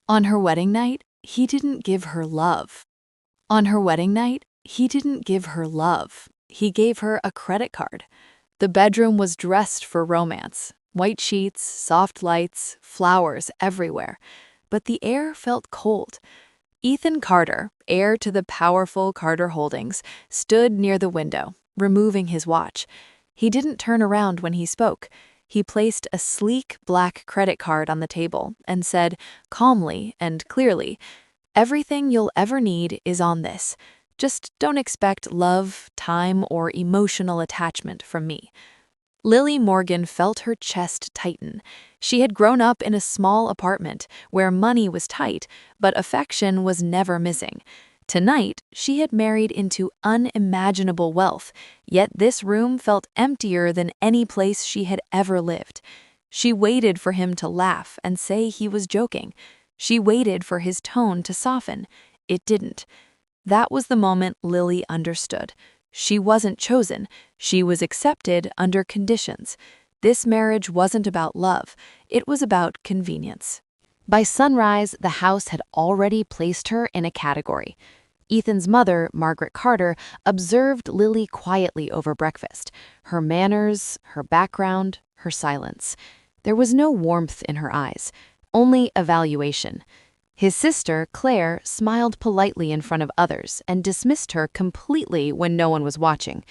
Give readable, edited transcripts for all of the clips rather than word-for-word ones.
On her wedding night, he didn't give her love. On her wedding night, he didn't give her love. He gave her a credit card. The bedroom was dressed for romance. White sheets, soft lights, flowers everywhere. But the air felt cold. Ethan Carter, heir to the powerful Carter Holdings, stood near the window, removing his watch. He didn't turn around when he spoke. He placed a sleek black credit card on the table and said, calmly and clearly, "Everything you'll ever need is on this. Just don't expect love, time, or emotional attachment from me." Lily Morgan felt her chest tighten. She had grown up in a small apartment where money was tight, but affection was never missing. Tonight, she had married into unimaginable wealth, yet this room felt emptier than any place she had ever lived. She waited for him to laugh and say he was joking. She waited for his tone to soften. It didn't. That was the moment Lily understood. She wasn't chosen. She was accepted under conditions. This marriage wasn't about love. It was about convenience. By sunrise, the house had already placed her in a category. Ethan's mother, Margaret Carter, observed Lily quietly over breakfast. Her manners, her background, her silence. There was no warmth in her eyes, only evaluation. His sister, Claire, smiled politely in front of others and dismissed her completely when no one was watching.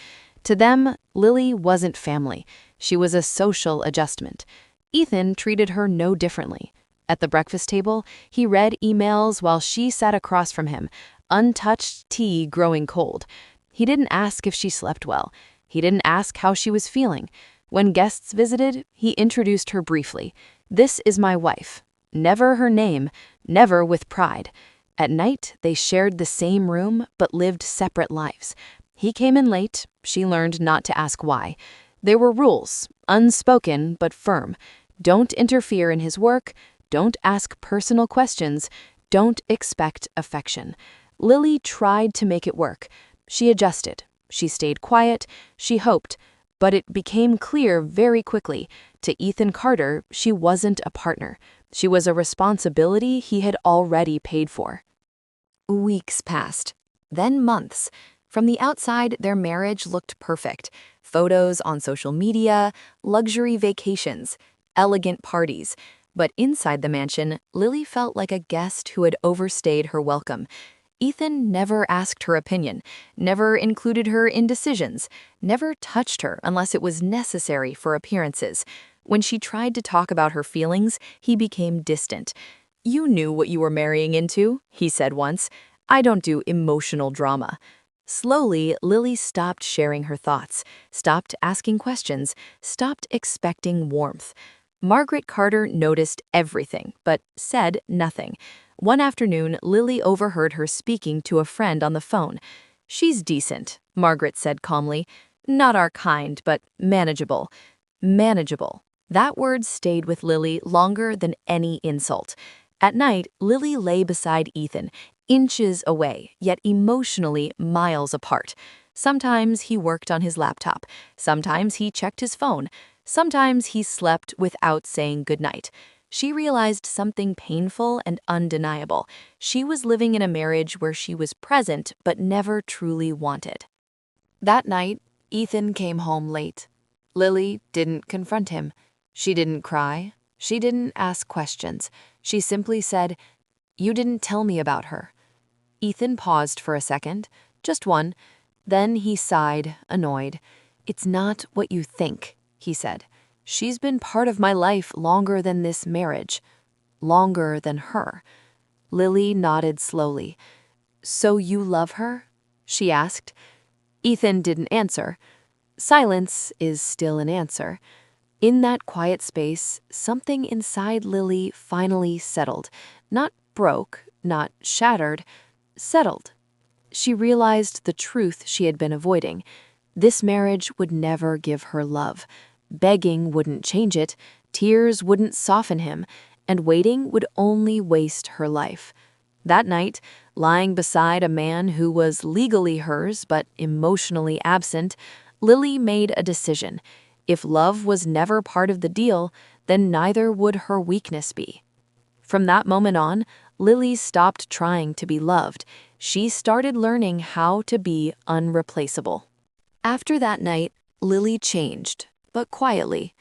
To them, Lily wasn't family. She was a social adjustment. Ethan treated her no differently. At the breakfast table, he read emails while she sat across from him, untouched tea growing cold. He didn't ask if she slept well. He didn't ask how she was feeling. When guests visited, he introduced her briefly. "This is my wife." Never her name, never with pride. At night, they shared the same room but lived separate lives. He came in late. She learned not to ask why. There were rules, unspoken but firm. Don't interfere in his work. Don't ask personal questions. Don't expect affection. Lily tried to make it work. She adjusted. She stayed quiet. She hoped. But it became clear very quickly. To Ethan Carter, she wasn't a partner. She was a responsibility he had already paid for. Weeks passed, then months. From the outside, their marriage looked perfect. Photos on social media, luxury vacations, elegant parties. But inside the mansion, Lily felt like a guest who had overstayed her welcome. Ethan never asked her opinion, never included her in decisions, never touched her unless it was necessary for appearances. When she tried to talk about her feelings, he became distant. "You knew what you were marrying into," he said once. "I don't do emotional drama." Slowly, Lily stopped sharing her thoughts, stopped asking questions, stopped expecting warmth. Margaret Carter noticed everything, but said nothing. One afternoon, Lily overheard her speaking to a friend on the phone. "She's decent," Margaret said calmly. "Not our kind, but manageable." Manageable. That word stayed with Lily longer than any insult. At night, Lily lay beside Ethan, inches away, yet emotionally miles apart. Sometimes he worked on his laptop. Sometimes he checked his phone. Sometimes he slept without saying goodnight. She realized something painful and undeniable. She was living in a marriage where she was present but never truly wanted. That night, Ethan came home late. Lily didn't confront him. She didn't cry. She didn't ask questions. She simply said, "You didn't tell me about her." Ethan paused for a second, just one. Then he sighed, annoyed. "It's not what you think," he said. "She's been part of my life longer than this marriage. Longer than her." Lily nodded slowly. "So you love her?" she asked. Ethan didn't answer. Silence is still an answer. In that quiet space, something inside Lily finally settled. Not broke, not shattered, settled. She realized the truth she had been avoiding. This marriage would never give her love. Begging wouldn't change it, tears wouldn't soften him, and waiting would only waste her life. That night, lying beside a man who was legally hers but emotionally absent, Lily made a decision. If love was never part of the deal, then neither would her weakness be. From that moment on, Lily stopped trying to be loved. She started learning how to be unreplaceable. After that night, Lily changed, but quietly.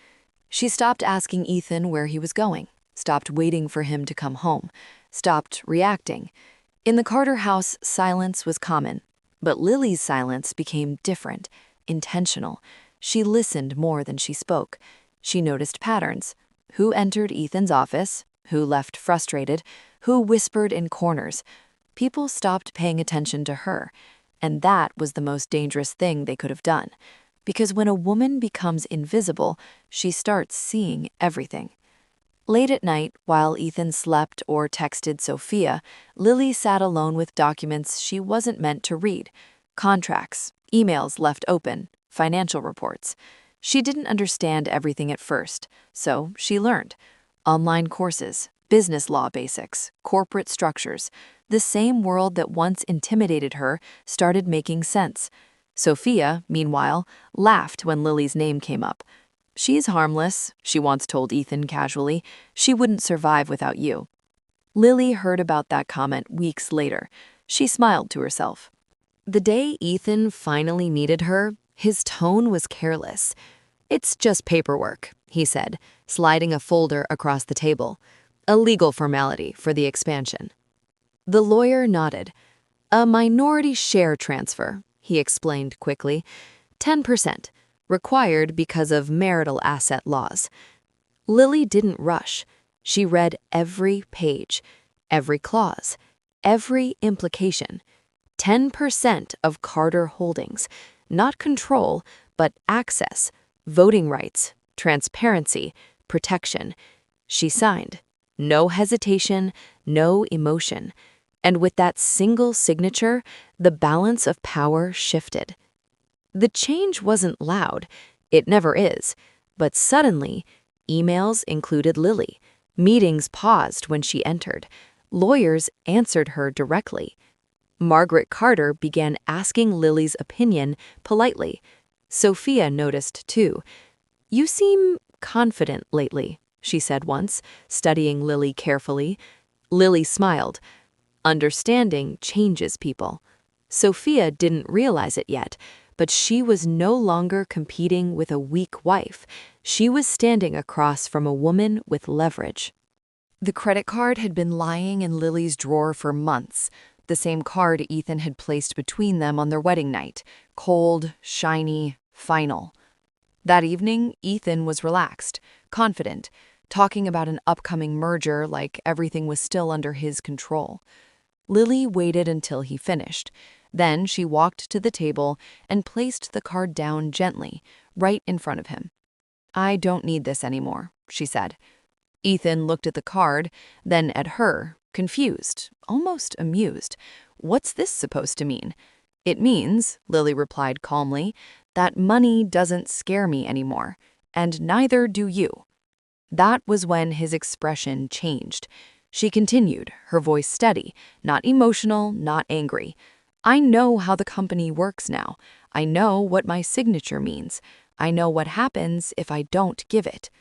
She stopped asking Ethan where he was going, stopped waiting for him to come home, stopped reacting. In the Carter house, silence was common, but Lily's silence became different, intentional. She listened more than she spoke. She noticed patterns. Who entered Ethan's office? Who left frustrated? Who whispered in corners? People stopped paying attention to her, and that was the most dangerous thing they could have done. Because when a woman becomes invisible, she starts seeing everything. Late at night, while Ethan slept or texted Sophia, Lily sat alone with documents she wasn't meant to read. Contracts, emails left open, financial reports. She didn't understand everything at first, so she learned. Online courses, business law basics, corporate structures. The same world that once intimidated her started making sense. Sophia, meanwhile, laughed when Lily's name came up. "She's harmless," she once told Ethan casually. "She wouldn't survive without you." Lily heard about that comment weeks later. She smiled to herself. The day Ethan finally needed her, his tone was careless. "It's just paperwork," he said, sliding a folder across the table. "A legal formality for the expansion." The lawyer nodded. "A minority share transfer," he explained quickly. 10%. Required because of marital asset laws. Lily didn't rush. She read every page, every clause, every implication. 10% of Carter Holdings, not control, but access, voting rights, transparency, protection. She signed. No hesitation, no emotion. And with that single signature, the balance of power shifted. The change wasn't loud, it never is, but suddenly, emails included Lily, meetings paused when she entered, lawyers answered her directly. Margaret Carter began asking Lily's opinion politely. Sophia noticed too. "You seem confident lately," she said once, studying Lily carefully. Lily smiled. Understanding changes people. Sophia didn't realize it yet, but she was no longer competing with a weak wife. She was standing across from a woman with leverage. The credit card had been lying in Lily's drawer for months, the same card Ethan had placed between them on their wedding night, cold, shiny, final. That evening, Ethan was relaxed, confident, talking about an upcoming merger like everything was still under his control. Lily waited until he finished. Then she walked to the table and placed the card down gently, right in front of him. "I don't need this anymore," she said. Ethan looked at the card, then at her, confused, almost amused. "What's this supposed to mean?" "It means," Lily replied calmly, "that money doesn't scare me anymore, and neither do you." That was when his expression changed. She continued, her voice steady, not emotional, not angry. "I know how the company works now. I know what my signature means. I know what happens if I don't give it."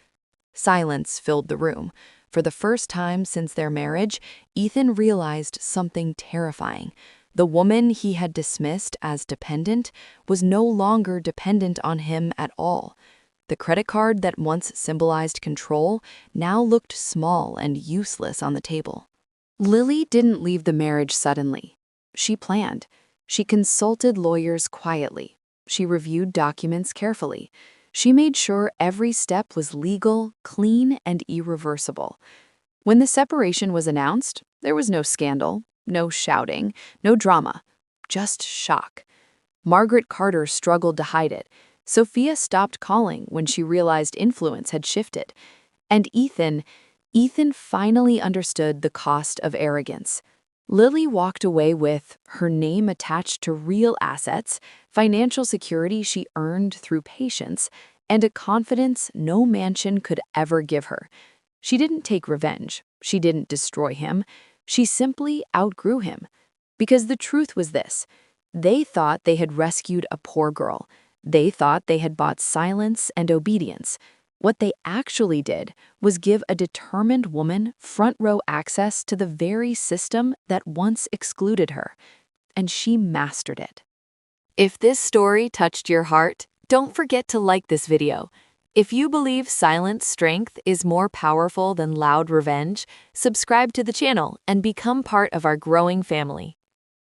Silence filled the room. For the first time since their marriage, Ethan realized something terrifying. The woman he had dismissed as dependent was no longer dependent on him at all. The credit card that once symbolized control now looked small and useless on the table. Lily didn't leave the marriage suddenly. She planned. She consulted lawyers quietly. She reviewed documents carefully. She made sure every step was legal, clean, and irreversible. When the separation was announced, there was no scandal, no shouting, no drama, just shock. Margaret Carter struggled to hide it. Sophia stopped calling when she realized influence had shifted. And Ethan finally understood the cost of arrogance. Lily walked away with her name attached to real assets, financial security she earned through patience, and a confidence no mansion could ever give her. She didn't take revenge. She didn't destroy him. She simply outgrew him. Because the truth was this: they thought they had rescued a poor girl. They thought they had bought silence and obedience. What they actually did was give a determined woman front row access to the very system that once excluded her, and she mastered it. If this story touched your heart, don't forget to like this video. If you believe silent strength is more powerful than loud revenge, subscribe to the channel and become part of our growing family.